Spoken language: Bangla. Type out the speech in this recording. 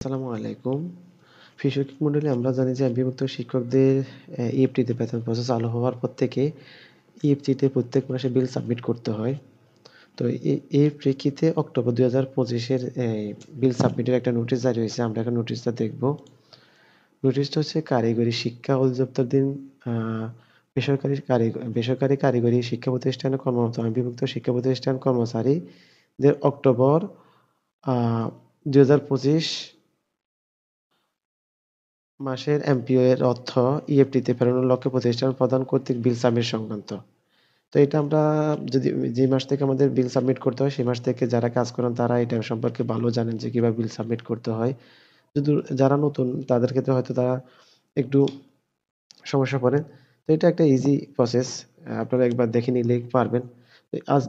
আসসালামু আলাইকুম। প্রিয় শিক্ষক মণ্ডলী, আমরা জানি যে এমপিভুক্ত শিক্ষকদের ইএফটিতে বেতন প্রসেস চালু হওয়ার পর থেকে ইএফটিতে প্রত্যেক মাসে বিল সাবমিট করতে হয়। তো এর প্রেক্ষিতে অক্টোবর ২০২৫ এর বিল সাবমিটের একটা নোটিশ জারি হয়েছে। আমরা এখন নোটিশটা দেখব। নোটিশটা হচ্ছে কারিগরি শিক্ষা অধিদপ্তরধীন আ বেসরকারি কারিগরি শিক্ষা প্রতিষ্ঠানে কর্মরত এমপিভুক্ত শিক্ষা প্রতিষ্ঠান কর্মচারীদের অক্টোবর আ ২০২৫ মাসের এমপিও এর অর্থ ইএফটিতে ফেরানোর লক্ষ্যে প্রতিষ্ঠান প্রধান কর্তৃক বিল সাবমিট সংক্রান্ত। তো এটা আমরা যদি যে মাস থেকে আমাদের বিল সাবমিট করতে হয়, সেই মাস থেকে যারা কাজ করেন তারা এটা সম্পর্কে ভালো জানেন যে কিভাবে বিল সাবমিট করতে হয়। শুধু যারা নতুন তাদের ক্ষেত্রে হয়তো তারা একটু সমস্যা পড়ে। তো এটা একটা ইজি প্রসেস। আপনারা একবার দেখে নিলেই পারবেন। আজ